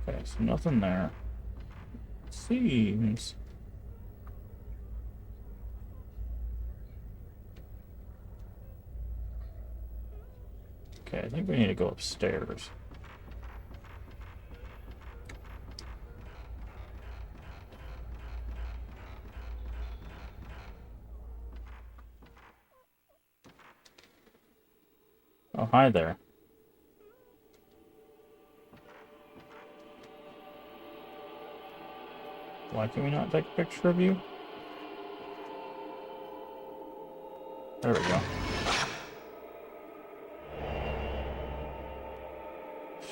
Okay, so nothing there. Seems. Okay, I think we need to go upstairs. Oh, hi there. Why can we not take a picture of you? There we go.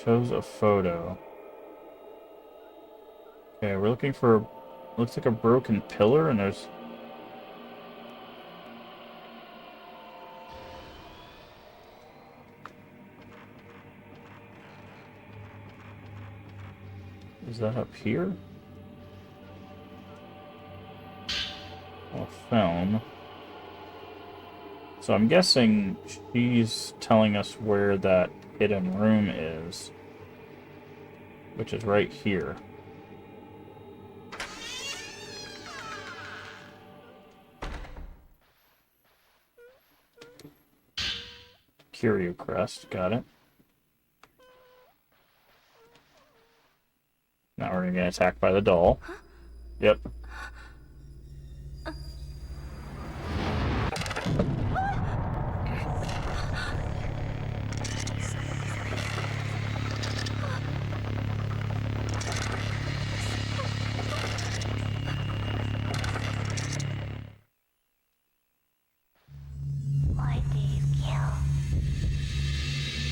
Shows a photo. Okay, we're looking for... Looks like a broken pillar, and there's... Is that up here? Well, film. So I'm guessing she's telling us where that hidden room is, which is right here. Curio crest, got it. Now we're gonna get attacked by the doll. Yep. Why do you kill?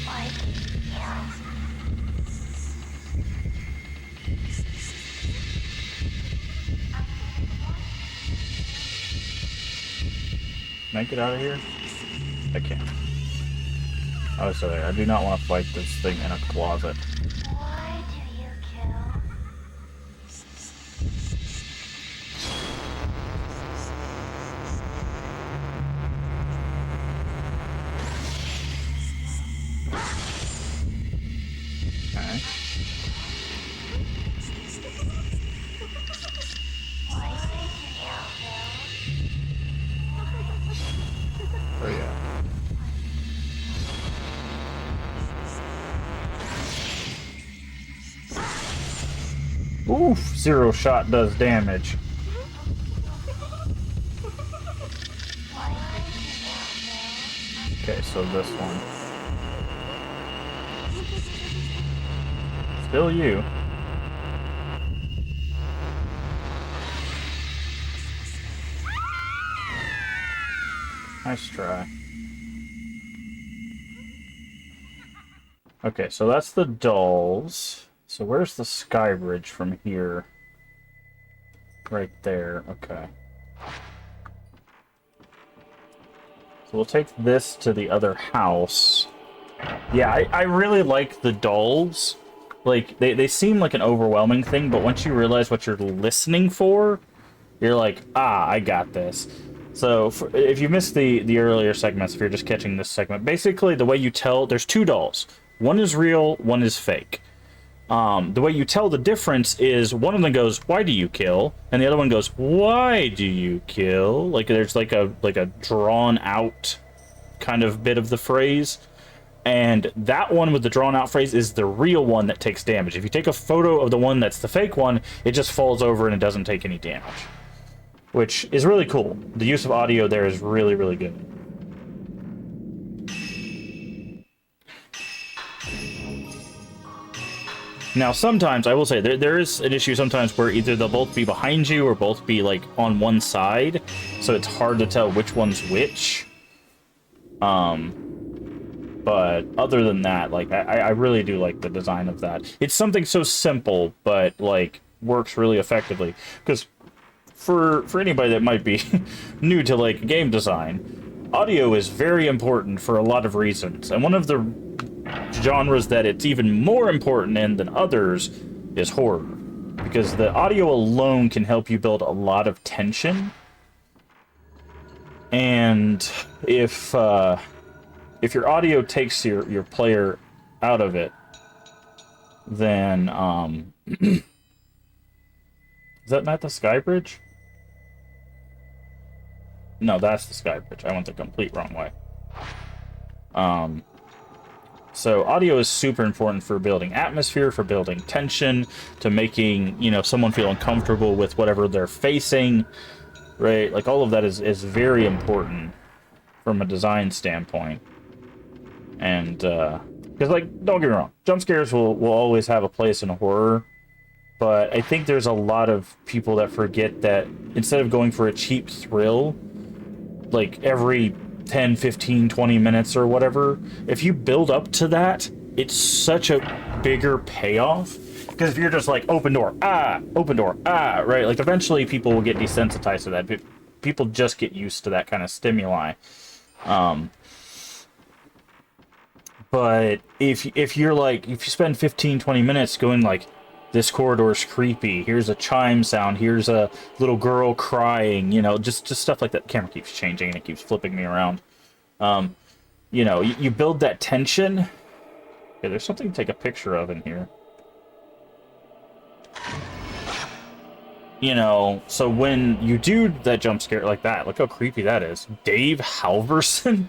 Why do you kill? Can I get out of here? I can't. Oh, sorry. I do not want to fight this thing in a closet. Why do you kill? Okay. Why do you kill? Oh, yeah. Oof! Zero shot does damage. Why do you kill? Okay, so this one. Still you. Nice try. Okay, so that's the dolls. So where's the sky bridge from here? Right there, okay. So we'll take this to the other house. Yeah, I really like the dolls. Like, they seem like an overwhelming thing, but once you realize what you're listening for, you're like, ah, I got this. So, if you missed the earlier segments, if you're just catching this segment, basically the way you tell, there's two dolls. One is real, one is fake. The way you tell the difference is one of them goes, "Why do you kill?" and the other one goes, "Why do you kill?" Like there's like a drawn out kind of bit of the phrase. And that one with the drawn out phrase is the real one that takes damage. If you take a photo of the one that's the fake one, it just falls over and it doesn't take any damage. Which is really cool. The use of audio there is really, really good. Now, sometimes, I will say, there is an issue sometimes where either they'll both be behind you or both be, like, on one side, so it's hard to tell which one's which. But other than that, like, I really do like the design of that. It's something so simple, but, like, works really effectively. Because for anybody that might be new to, like, game design, audio is very important for a lot of reasons. And one of the genres that it's even more important in than others is horror, because the audio alone can help you build a lot of tension. And if your audio takes your player out of it, then Is that not the sky bridge? No, that's the sky bridge. I went the complete wrong way. So audio is super important for building atmosphere, for building tension, to making, you know, someone feel uncomfortable with whatever they're facing, right? Like, all of that is very important from a design standpoint. And, because, like, don't get me wrong, jump scares will always have a place in horror, but I think there's a lot of people that forget that instead of going for a cheap thrill, like, every 10, 15, 20 minutes or whatever, if you build up to that, it's such a bigger payoff. Because if you're just like, open door, right? Like, eventually people will get desensitized to that. People just get used to that kind of stimuli. But if you're like, if you spend 15, 20 minutes going like, this corridor's creepy, here's a chime sound, here's a little girl crying, you know, just stuff like that. The camera keeps changing and it keeps flipping me around. You know, you build that tension. Okay, there's something to take a picture of in here. You know, so when you do that jump scare like that, look how creepy that is. Dave Halverson?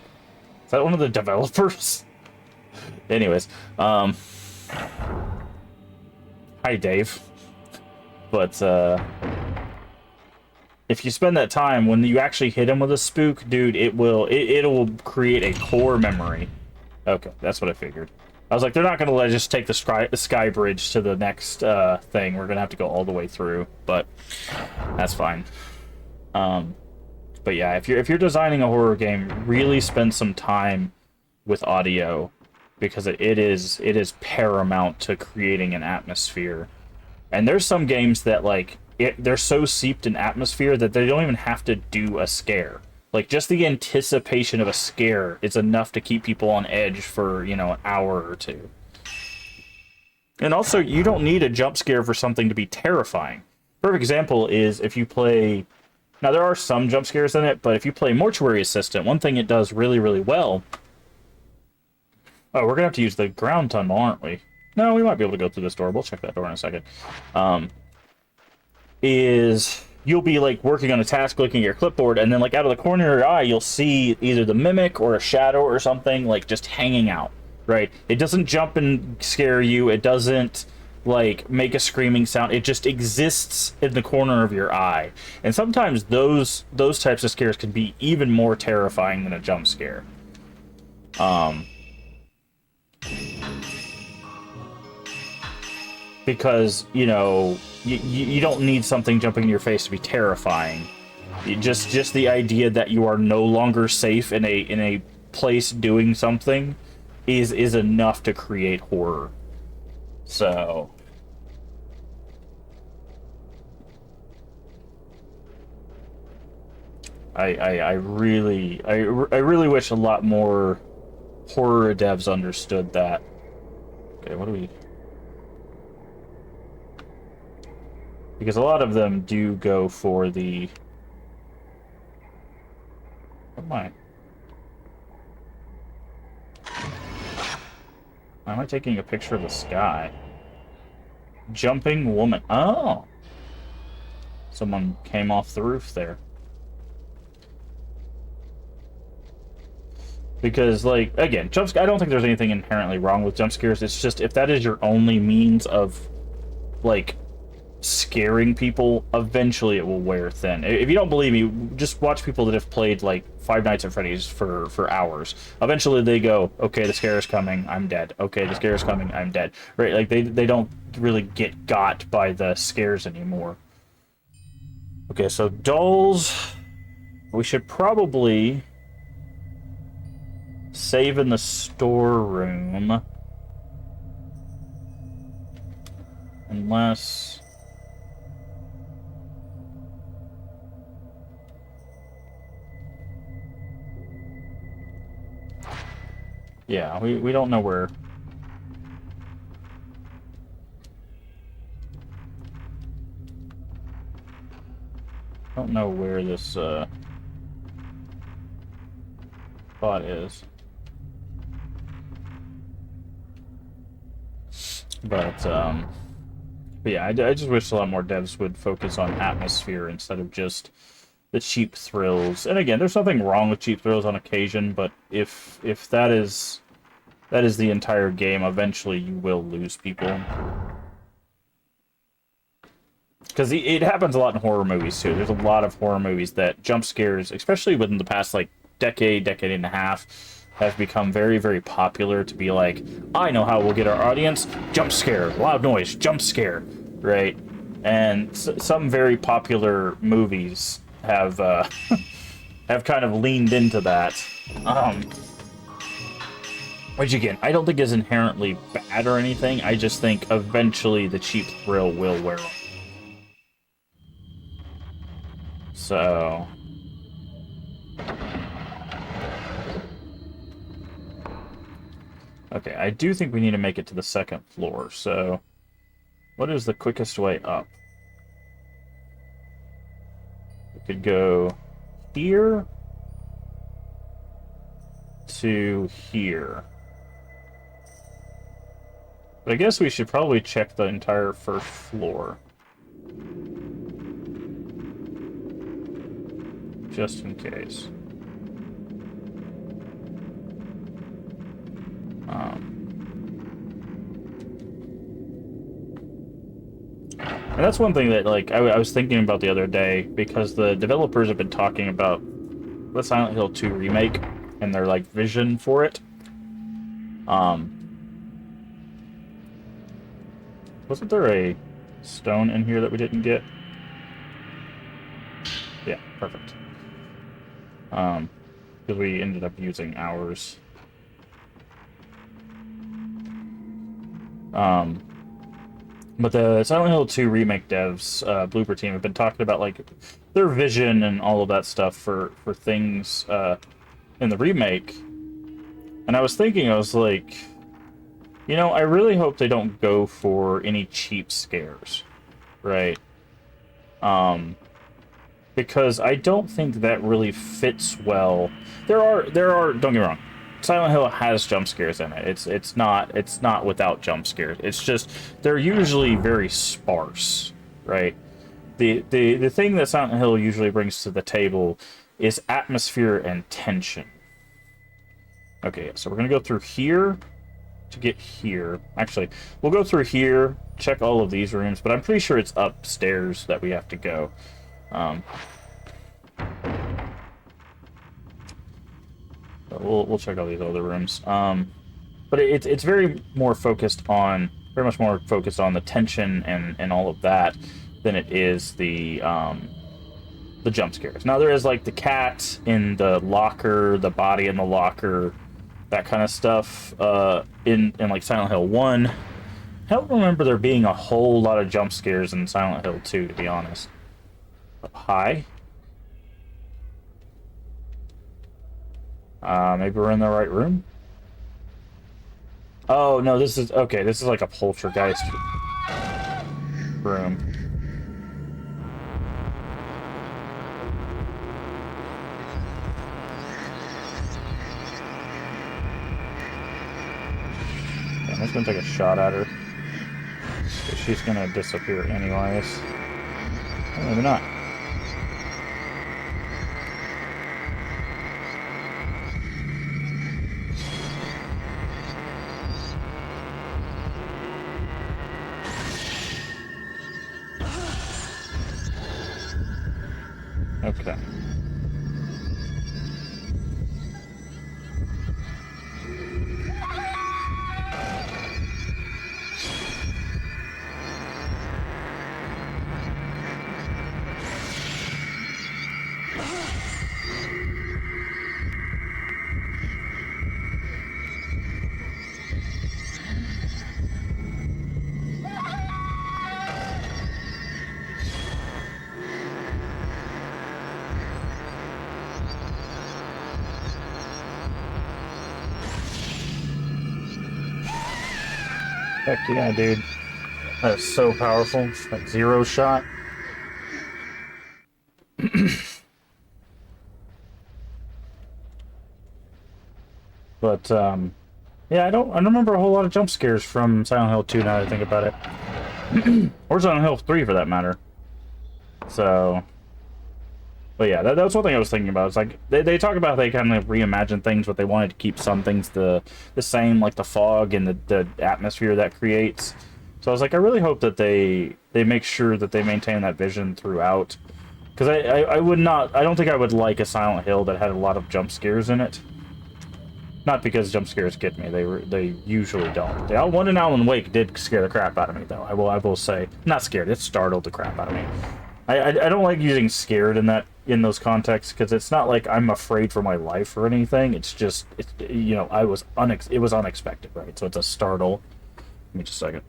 Is that one of the developers? Anyways, hi Dave. But if you spend that time, when you actually hit him with a spook, dude, it'll create a core memory. Okay, that's what I figured. I was like, they're not gonna just take the sky bridge to the next thing. We're gonna have to go all the way through, but that's fine. But yeah, if you're designing a horror game, really spend some time with audio, because it is paramount to creating an atmosphere. And there's some games that, like, they're so seeped in atmosphere that they don't even have to do a scare. Like, just the anticipation of a scare is enough to keep people on edge for, you know, an hour or two. And also, you don't need a jump scare for something to be terrifying. Perfect example is if you play... Now, there are some jump scares in it, but if you play Mortuary Assistant, one thing it does really, really well... Oh, we're going to have to use the ground tunnel, aren't we? No, we might be able to go through this door. We'll check that door in a second. Is you'll be, like, working on a task, looking at your clipboard, and then, like, out of the corner of your eye, you'll see either the mimic or a shadow or something, like, just hanging out, right? It doesn't jump and scare you. It doesn't, like, make a screaming sound. It just exists in the corner of your eye. And sometimes those types of scares can be even more terrifying than a jump scare. Because, you know, you don't need something jumping in your face to be terrifying. Just the idea that you are no longer safe in a place doing something is enough to create horror. So I really wish a lot more horror devs understood that. Okay, what do we... Because a lot of them do go for the... What am I? Why am I taking a picture of the sky? Jumping woman. Oh! Someone came off the roof there. Because, like, again, I don't think there's anything inherently wrong with jump scares. It's just, if that is your only means of, like, scaring people, eventually it will wear thin. If you don't believe me, just watch people that have played like Five Nights at Freddy's for hours. Eventually they go, okay, the scare is coming, I'm dead. Okay, the scare is coming, I'm dead. Right? Like, they don't really get got by the scares anymore. Okay, so dolls, we should probably save in the storeroom, unless... Yeah, we don't know where. Don't know where this spot is. But But yeah, I just wish a lot more devs would focus on atmosphere instead of just the cheap thrills. And again, there's nothing wrong with cheap thrills on occasion, but if that is the entire game, eventually you will lose people. Because it happens a lot in horror movies, too. There's a lot of horror movies that jump scares, especially within the past, like, decade and a half, have become very, very popular to be like, I know how we'll get our audience. Jump scare. Loud noise. Jump scare. Right? And some very popular movies have, have kind of leaned into that. Which, again, I don't think is inherently bad or anything. I just think eventually the cheap thrill will wear off. So... Okay, I do think we need to make it to the second floor, so... What is the quickest way up? We could go here to here. But I guess we should probably check the entire first floor. Just in case. And that's one thing that, like, I was thinking about the other day, because the developers have been talking about the Silent Hill 2 remake and their, like, vision for it. Wasn't there a stone in here that we didn't get? Yeah, perfect. Because we ended up using ours. But the Silent Hill 2 remake devs, Blooper team, have been talking about, like, their vision and all of that stuff for things in the remake. And I was thinking, I was like, you know, I really hope they don't go for any cheap scares, right? Because I don't think that really fits well. There are, don't get me wrong, Silent Hill has jump scares in it. It's not without jump scares. It's just they're usually very sparse, right? The thing that Silent Hill usually brings to the table is atmosphere and tension. Okay, so we're gonna go through here to get here. Actually, we'll go through here, check all of these rooms, but I'm pretty sure it's upstairs that we have to go. We'll check all these other rooms. But it's very much more focused on the tension and all of that than it is the jump scares. Now there is, like, the cat in the locker, the body in the locker, that kind of stuff in like Silent Hill 1. I don't remember there being a whole lot of jump scares in Silent Hill 2, to be honest. Hi. Maybe we're in the right room? Oh, no, this is... Okay, this is like a poltergeist room. Yeah, I'm just gonna take a shot at her. She's gonna disappear anyways. Oh, maybe not. Okay. Heck yeah, dude. That is so powerful. That zero shot. But, yeah, I don't remember a whole lot of jump scares from Silent Hill 2 now that I think about it. Or Silent Hill 3 for that matter. So, but yeah, that was one thing I was thinking about. It's like they talk about they kind of reimagine things, but they wanted to keep some things the same, like the fog and the atmosphere that creates. So I was like, I really hope that they make sure that they maintain that vision throughout. Because I would not, I don't think I would like a Silent Hill that had a lot of jump scares in it. Not because jump scares get me, they usually don't. The one in Alan Wake did scare the crap out of me, though. I will say, not scared, it startled the crap out of me. I don't like using scared in those contexts because it's not like I'm afraid for my life or anything. It's just you know, it was unexpected, right? So it's a startle. Give me just a second.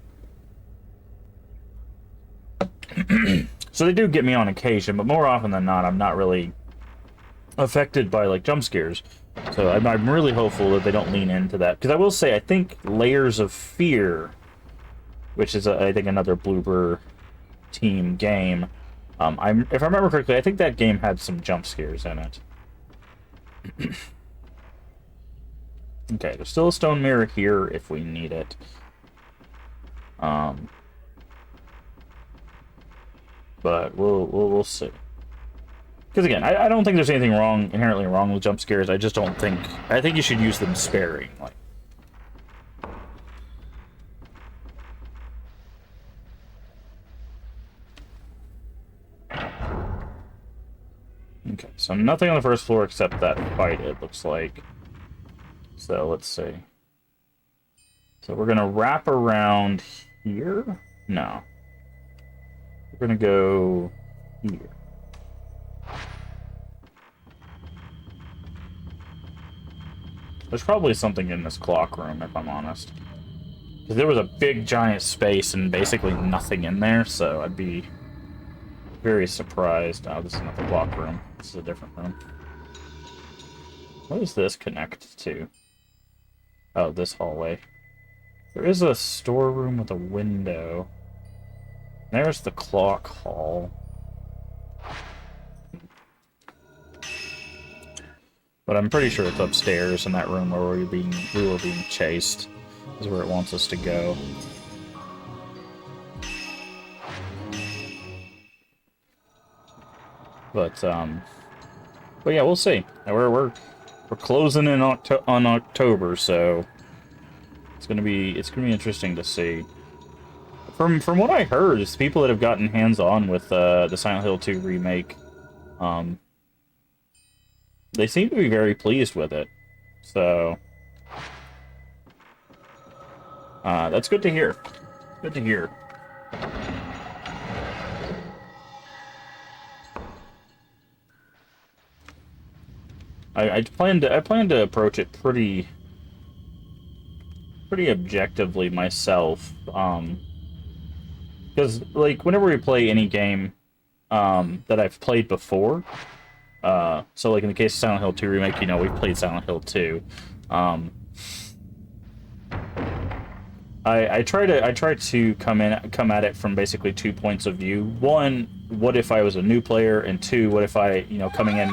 So they do get me on occasion, but more often than not, I'm not really affected by like jump scares. So I'm really hopeful that they don't lean into that. Because I will say, I think Layers of Fear, which is, I think, another Bloober team game, if I remember correctly, I think that game had some jump scares in it. Okay, there's still a stone mirror here if we need it. But we'll see. Because again, I don't think there's anything inherently wrong with jump scares. I just don't think... I think you should use them sparingly. Okay, so nothing on the first floor except that fight, it looks like. So, let's see. So we're gonna wrap around here? No. We're gonna go here. There's probably something in this clock room, if I'm honest. Because there was a big, giant space and basically nothing in there, so I'd be very surprised. Oh, this is not the clock room. This is a different room. What does this connect to? Oh, this hallway. There is a storeroom with a window. There's the clock hall. But I'm pretty sure it's upstairs in that room where we were being chased. Is where it wants us to go. But yeah, we'll see. We're closing in on October, so it's gonna be interesting to see. From what I heard, it's people that have gotten hands-on with the Silent Hill 2 remake. They seem to be very pleased with it, so that's good to hear. Good to hear. I plan to approach it pretty objectively myself, because like whenever we play any game that I've played before. So like in the case of Silent Hill 2 Remake, you know, we've played Silent Hill 2. I try to come at it from basically 2 points of view. One, what if I was a new player, and two, what if I, you know, coming in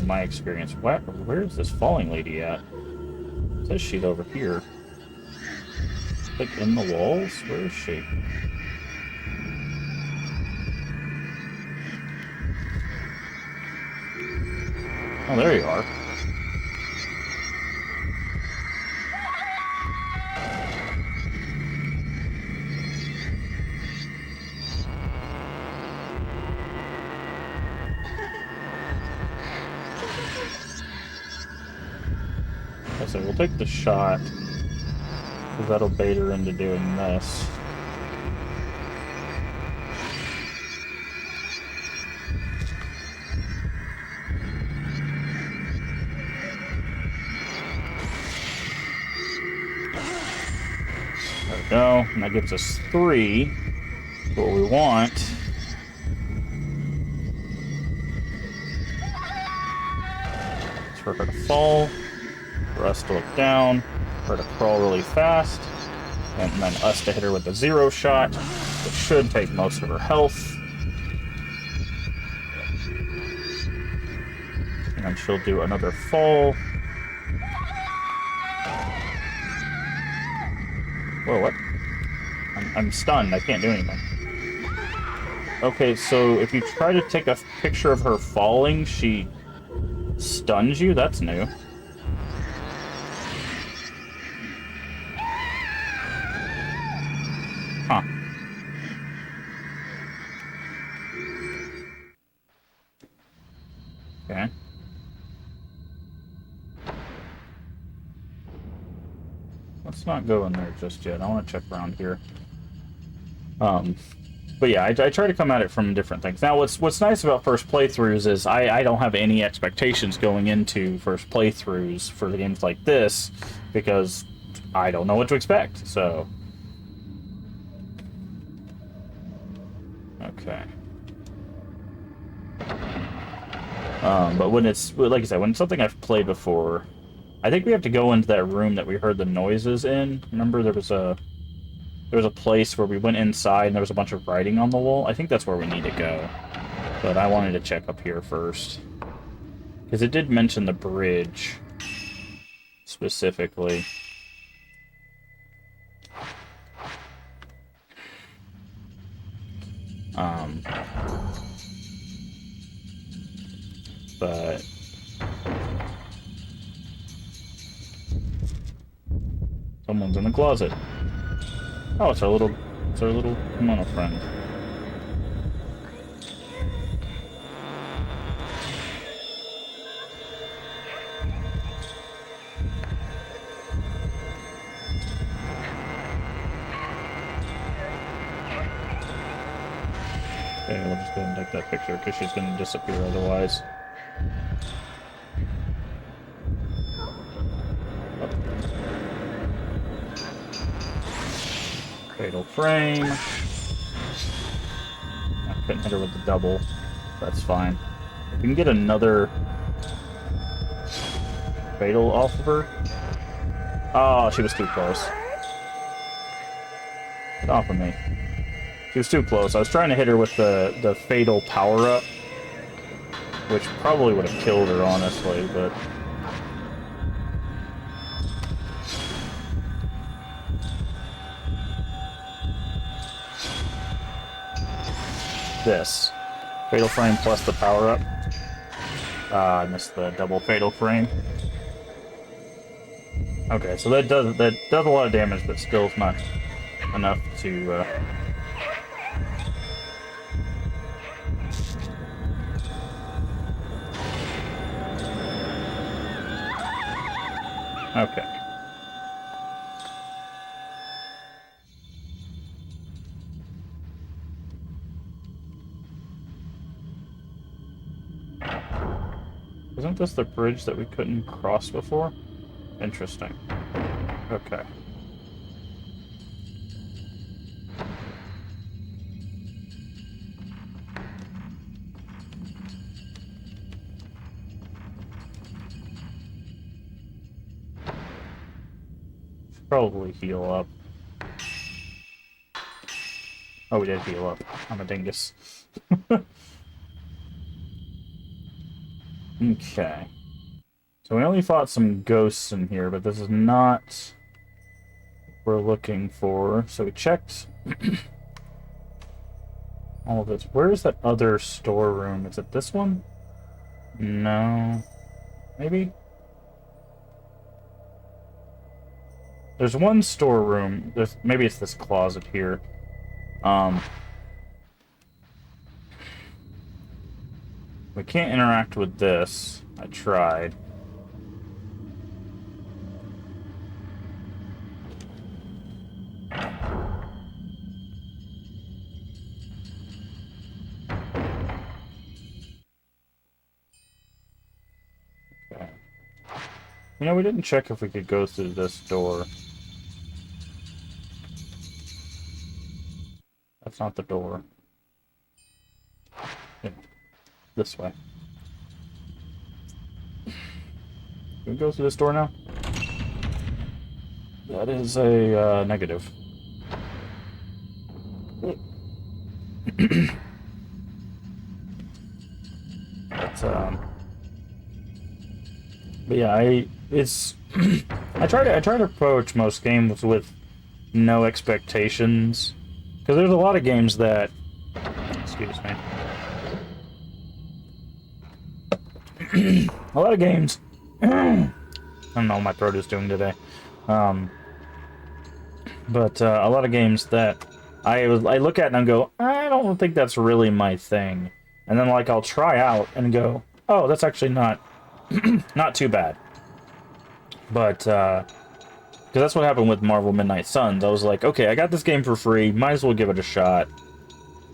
my experience. Where is this falling lady at? It says she's over here. Like in the walls? Where is she? Oh, there you are. So we'll take the shot, because that'll bait her into doing this. There we go, and that gives us 3. What we want. It's for her to fall, for us to look down, for her to crawl really fast, and then us to hit her with the 0 shot, which should take most of her health. And then she'll do another fall. Whoa, what? I'm stunned. I can't do anything. Okay, so if you try to take a picture of her falling, she stuns you? That's new. Huh. Okay. Let's not go in there just yet. I want to check around here. But yeah, I try to come at it from different things. Now, what's nice about first playthroughs is I don't have any expectations going into first playthroughs for games like this, because I don't know what to expect, so... Okay. But when it's, like I said, when it's something I've played before, I think we have to go into that room that we heard the noises in. Remember there was a place where we went inside and there was a bunch of writing on the wall? I think that's where we need to go. But I wanted to check up here first. Because it did mention the bridge, specifically. But... someone's in the closet. Oh, it's our little kimono friend. Okay, we'll just go ahead and take that picture, because she's going to disappear otherwise. Fatal frame. I couldn't hit her with the double. That's fine. If we can get another fatal off of her. Oh, she was too close. Get off of me. She was too close. I was trying to hit her with the fatal power-up, which probably would have killed her, honestly, but... This. Fatal frame plus the power-up. I missed the double fatal frame. Okay, so that does a lot of damage, but still not enough to... Okay. Isn't this the bridge that we couldn't cross before? Interesting. Okay. Should probably heal up. Oh, we did heal up. I'm a dingus. Okay. So we only fought some ghosts in here, but this is not what we're looking for. So we checked all of this. Where is that other storeroom? Is it this one? No. Maybe? There's one storeroom. Maybe it's this closet here. We can't interact with this. I tried. Okay. You know, we didn't check if we could go through this door. That's not the door. Yeah. This way. Can we go through this door now? That is a negative. But yeah, it's I try to approach most games with no expectations. Because there's a lot of games that... Excuse me. A lot of games... I don't know what my throat is doing today. But a lot of games that I look at and I go, I don't think that's really my thing. And then, like, I'll try out and go, oh, that's actually not not too bad. But, because that's what happened with Marvel Midnight Suns. I was like, okay, I got this game for free, might as well give it a shot.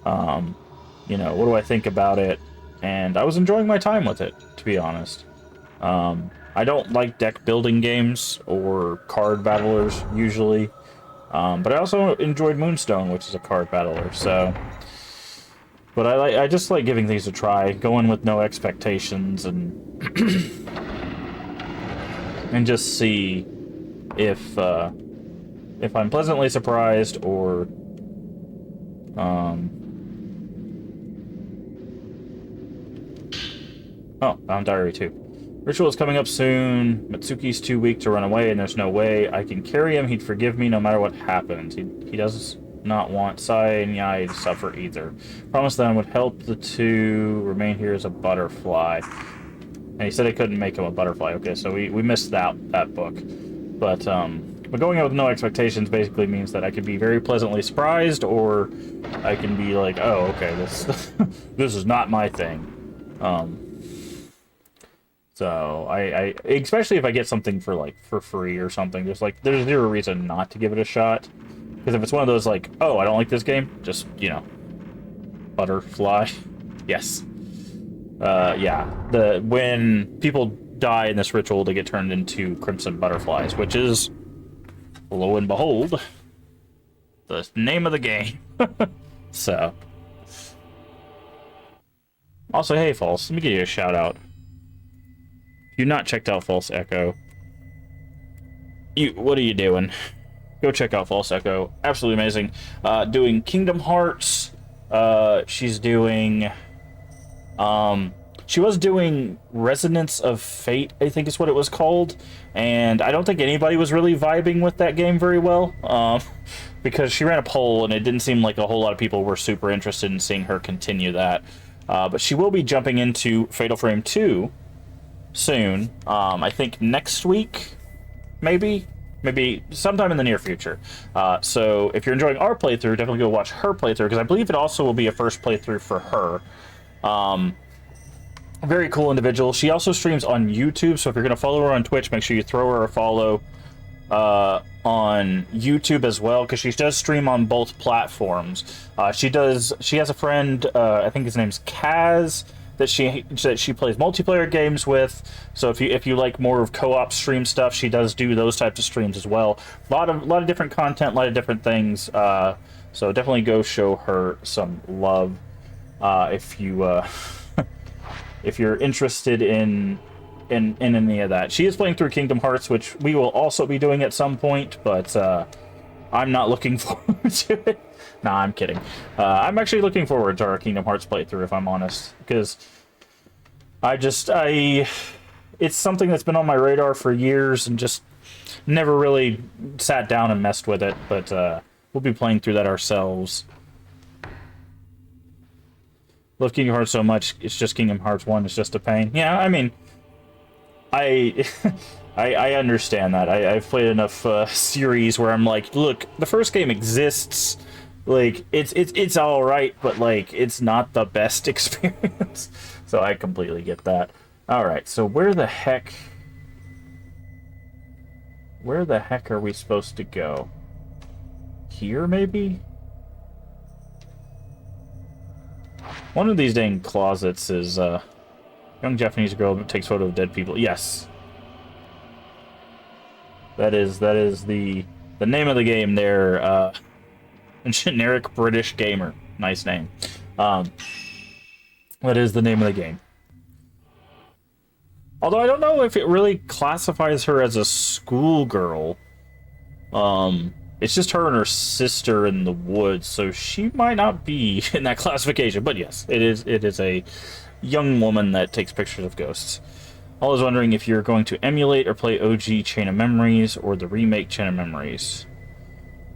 You know, what do I think about it? And I was enjoying my time with it, to be honest. I don't like deck building games or card battlers, usually. But I also enjoyed Moonstone, which is a card battler, so... But I just like giving things a try, going with no expectations, and... and just see if I'm pleasantly surprised, or... Oh, found Diary 2. Ritual is coming up soon. Mitsuki's too weak to run away, and there's no way I can carry him. He'd forgive me no matter what happens. He does not want Sai and Yai to suffer either. Promised that I would help the two remain here as a butterfly. And he said I couldn't make him a butterfly. Okay, so we missed that book. But going out with no expectations basically means that I could be very pleasantly surprised, or I can be like, oh, okay, this this is not my thing. So I especially if I get something for free or something, there's zero reason not to give it a shot. Because if it's one of those like, oh, I don't like this game, just, you know, butterfly. Yes. Yeah. When people die in this ritual, they get turned into crimson butterflies, which is, lo and behold, the name of the game. So. Also, hey, False, let me give you a shout out. If you've not checked out False Echo, what are you doing? Go check out False Echo. Absolutely amazing. Doing Kingdom Hearts. She's doing... she was doing Resonance of Fate, I think is what it was called. And I don't think anybody was really vibing with that game very well. Because she ran a poll, and it didn't seem like a whole lot of people were super interested in seeing her continue that. But she will be jumping into Fatal Frame 2 soon. I think next week, maybe sometime in the near future. So if you're enjoying our playthrough, definitely go watch her playthrough, because I believe it also will be a first playthrough for her. Very cool individual. She also streams on YouTube, so if you're going to follow her on Twitch, make sure you throw her a follow on YouTube as well, because she does stream on both platforms. She has a friend, I think his name's Kaz, that she plays multiplayer games with. So if you like more of co-op stream stuff, she does do those types of streams as well. A lot of different content, a lot of different things. So definitely go show her some love if you if you're interested in any of that. She is playing through Kingdom Hearts, which we will also be doing at some point, but I'm not looking forward to it. Nah, I'm kidding. I'm actually looking forward to our Kingdom Hearts playthrough, if I'm honest, because it's something that's been on my radar for years and just never really sat down and messed with it, but we'll be playing through that ourselves. Love Kingdom Hearts so much, it's just Kingdom Hearts 1 is just a pain. Yeah, I mean, I understand that. I've played enough series where I'm like, look, the first game exists. Like, it's all right, but like, it's not the best experience. So I completely get that. All right, so where the heck are we supposed to go? Here, maybe? One of these dang closets is young Japanese girl that takes photo of dead people. Yes. That is the name of the game there. A generic British gamer. Nice name. That is the name of the game. Although I don't know if it really classifies her as a schoolgirl. It's just her and her sister in the woods, so she might not be in that classification. But yes, it is a young woman that takes pictures of ghosts. I was wondering if you're going to emulate or play OG Chain of Memories or the remake Chain of Memories.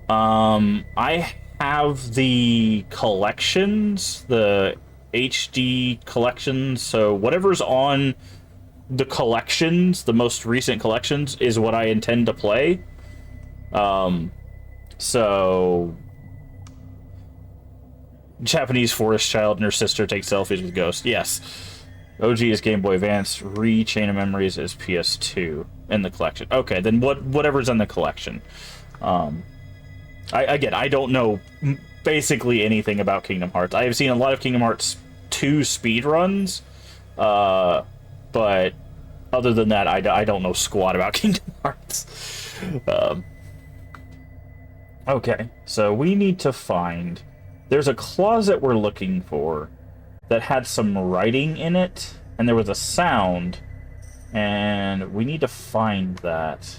I have the collections, the HD collections, so whatever's on the collections, the most recent collections, is what I intend to play. So Japanese forest child and her sister take selfies with Ghost. Yes. OG is Game Boy Advance. Chain of Memories is PS2 in the collection. Okay, then whatever's in the collection. I don't know basically anything about Kingdom Hearts. I have seen a lot of Kingdom Hearts 2 speedruns, but other than that, I don't know squat about Kingdom Hearts. Okay, so we need to find... There's a closet we're looking for that had some writing in it, and there was a sound, and we need to find that.